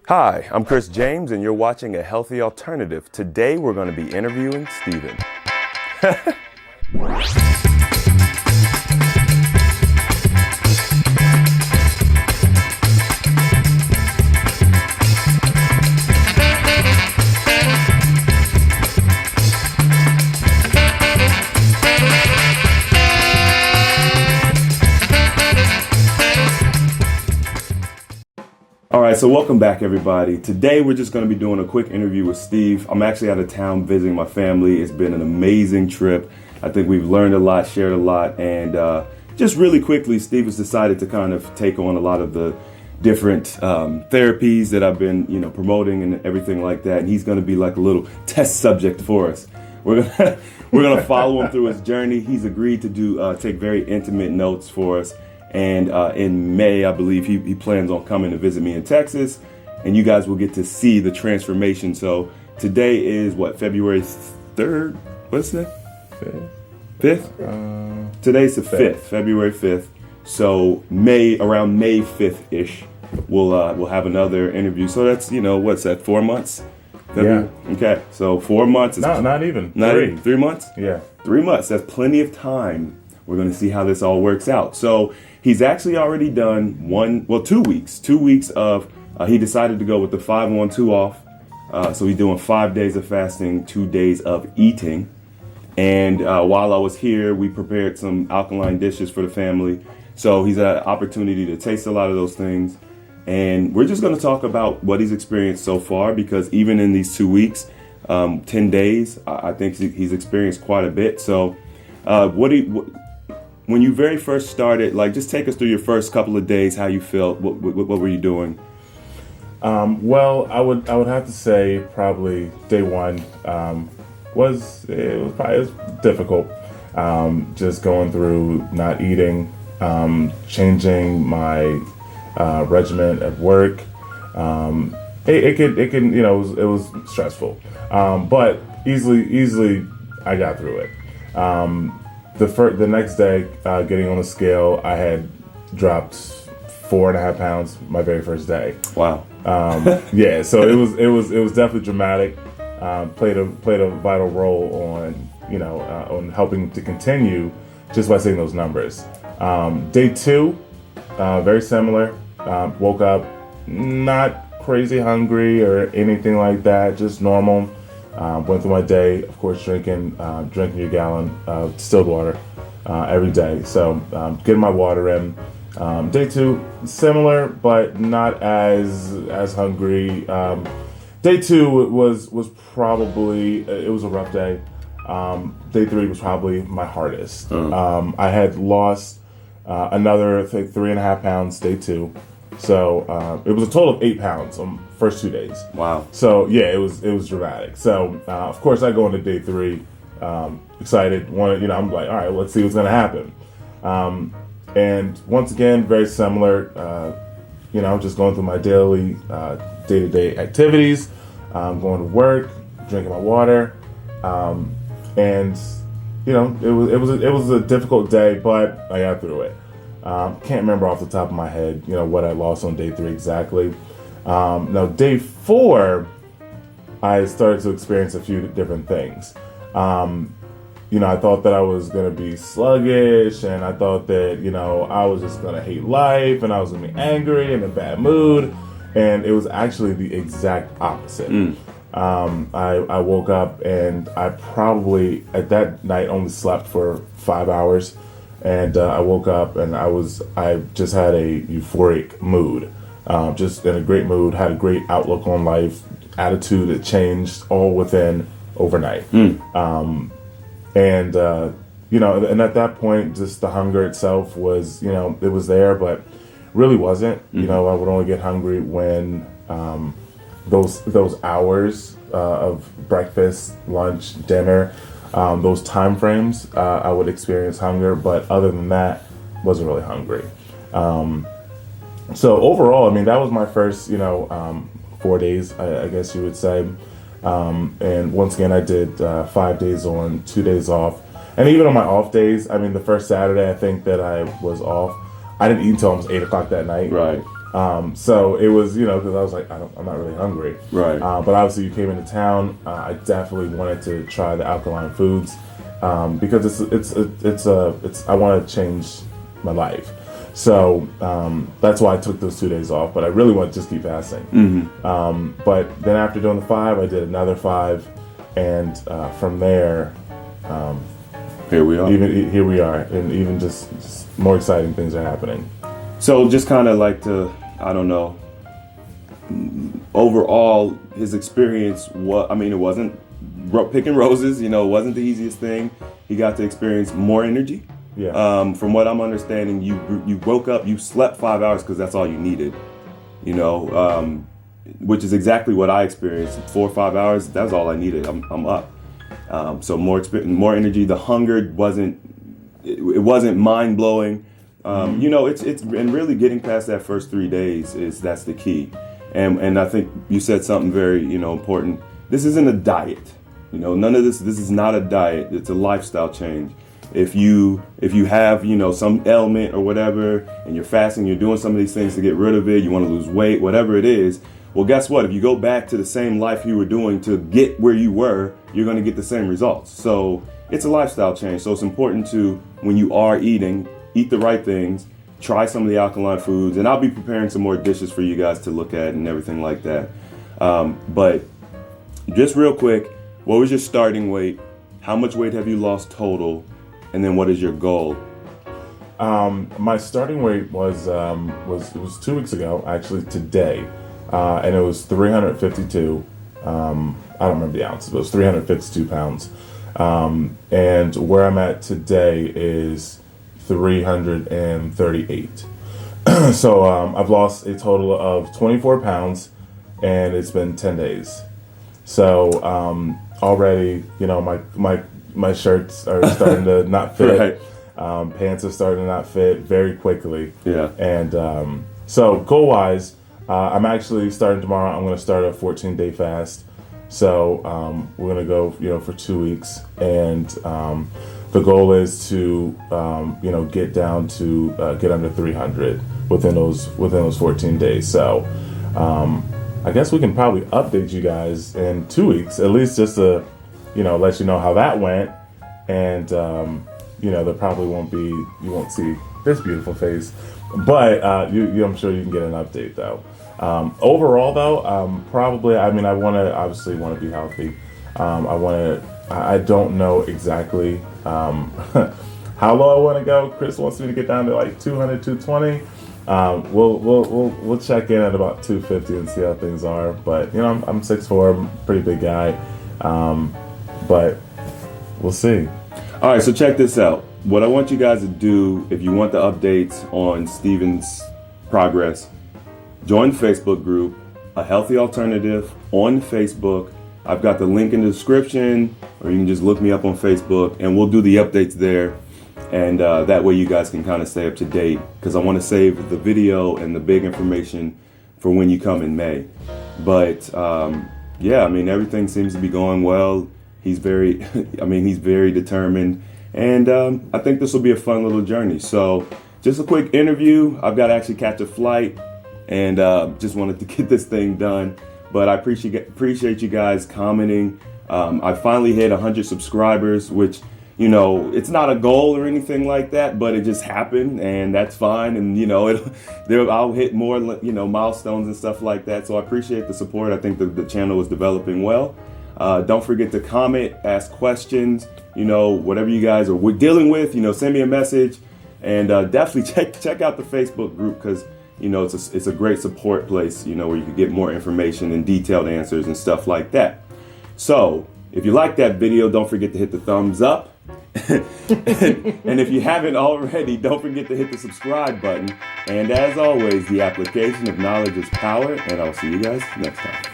Hi, I'm Chris James, and you're watching A Healthy Alternative. Today, we're going to be interviewing Stephen. All right, so welcome back, everybody. Today, we're just going to be doing a quick interview with Steve. I'm actually out of town visiting my family. It's been an amazing trip. I think we've learned a lot, shared a lot, and just really quickly, Steve has decided to kind of take on a lot of the different therapies that I've been, promoting and everything like that. And he's going to be like a little test subject for us. We're gonna follow him through his journey. He's agreed to take very intimate notes for us. And in May, I believe he plans on coming to visit me in Texas, and you guys will get to see the transformation. So today is February 3rd? What's that? 5th? Today's the 5th, February 5th. So around May 5th-ish, we'll have another interview. So that's, what's that, 4 months? Yeah. Okay, so 4 months. No, not even. Not even. 3 months? Yeah. 3 months. That's plenty of time. We're going to see how this all works out. So he's actually already done 2 weeks. 2 weeks of, he decided to go with the 5-on-2 off. So he's doing 5 days of fasting, 2 days of eating. And while I was here, we prepared some alkaline dishes for the family. So he's had an opportunity to taste a lot of those things. And we're just going to talk about what he's experienced so far, because even in these 2 weeks, 10 days, I think he's experienced quite a bit. So when you very first started, just take us through your first couple of days, how you felt, what were you doing? Well, I would have to say probably day one was difficult. Just going through not eating, changing my regimen at work. It was stressful, but easily I got through it. The next day, getting on the scale, I had dropped 4.5 pounds my very first day. Wow. Yeah. So it was definitely dramatic. Played a vital role on helping to continue just by seeing those numbers. Day two, very similar. Woke up not crazy hungry or anything like that, just normal. Went through my day, of course, drinking your gallon of distilled water every day. So getting my water in. Day two, similar, but not as hungry. Day two was probably, it was a rough day. Day three was probably my hardest. I had lost another, I think, 3.5 pounds day two. So it was a total of 8 pounds on first 2 days. Wow. So yeah, it was dramatic. So of course I go into day three, excited. I'm like, all right, let's see what's gonna happen. And once again, very similar. Just going through my daily day-to-day activities, going to work, drinking my water, and it was a difficult day, but I got through it. Can't remember off the top of my head, what I lost on day three exactly. Now, day four, I started to experience a few different things. I thought that I was going to be sluggish, and I thought that, I was just going to hate life, and I was going to be angry and in a bad mood. And it was actually the exact opposite. I woke up, and I probably, at that night, only slept for 5 hours. And I woke up, and I just had a euphoric mood, just in a great mood, had a great outlook on life, attitude that changed all within overnight. And at that point, just the hunger itself was, it was there, but really wasn't. I would only get hungry when those hours of breakfast, lunch, dinner, those time frames, I would experience hunger, but other than that, wasn't really hungry. So overall, that was my first, 4 days, I guess you would say. And once again, I did 5 days on, 2 days off. And even on my off days, the first Saturday, I think that I was off. I didn't eat until almost 8 o'clock that night. Right. So it was, because I was like, I'm not really hungry. Right. But obviously, you came into town. I definitely wanted to try the alkaline foods because I want to change my life. So that's why I took those 2 days off. But I really want to just keep fasting. But then after doing the 5, I did another 5, and from there, here we are. Here we are, and even just more exciting things are happening. So just kind of like to, I don't know, overall, his experience, it wasn't picking roses, it wasn't the easiest thing. He got to experience more energy. Yeah. From what I'm understanding, you woke up, you slept 5 hours because that's all you needed, which is exactly what I experienced. 4 or 5 hours, that's all I needed. I'm up. So more energy. The hunger wasn't mind blowing. It's and really getting past that first 3 days that's the key. And I think you said something very, important. This isn't a diet. None of this is not a diet. It's a lifestyle change. If you have, some ailment or whatever, and you're fasting, you're doing some of these things to get rid of it, you want to lose weight, whatever it is, well, guess what? If you go back to the same life you were doing to get where you were, you're going to get the same results. So it's a lifestyle change. So it's important to, when you are eating, eat the right things, try some of the alkaline foods, and I'll be preparing some more dishes for you guys to look at and everything like that. But just real quick, what was your starting weight? How much weight have you lost total? And then what is your goal? My starting weight was 2 weeks ago, actually today, and it was 352. I don't remember the ounces, but it was 352 pounds. And where I'm at today is 338. So I've lost a total of 24 pounds, and it's been 10 days. So already, my shirts are starting to not fit. Right. Pants are starting to not fit very quickly. Yeah. And so goal-wise, I'm actually starting tomorrow. I'm going to start a 14-day fast. So we're going to go, for 2 weeks, and the goal is to, get down to get under 300 within those 14 days. So I guess we can probably update you guys in 2 weeks, at least just to, let you know how that went. And there probably you won't see this beautiful face, but I'm sure you can get an update though. Overall though, probably, I obviously want to be healthy. I don't know exactly how low I want to go. Chris wants me to get down to like 200, 220. We'll check in at about 250 and see how things are. But I'm 6'4", I'm a pretty big guy. But we'll see. All right, so check this out. What I want you guys to do, if you want the updates on Steven's progress, join the Facebook group, A Healthy Alternative on Facebook. I've got the link in the description, or you can just look me up on Facebook, and we'll do the updates there. And that way you guys can kind of stay up to date, because I want to save the video and the big information for when you come in May. But everything seems to be going well. He's very determined, and I think this will be a fun little journey. So just a quick interview. I've got to actually catch a flight, and just wanted to get this thing done. But I appreciate you guys commenting. I finally hit 100 subscribers, which, it's not a goal or anything like that, but it just happened, and that's fine. And, I'll hit more, milestones and stuff like that. So I appreciate the support. I think the channel is developing well. Don't forget to comment, ask questions, whatever you guys are dealing with, send me a message, and definitely check out the Facebook group, because, it's a great support place, where you can get more information and detailed answers and stuff like that. So if you like that video, don't forget to hit the thumbs up. And if you haven't already, don't forget to hit the subscribe button. And as always, the application of knowledge is power, and I'll see you guys next time.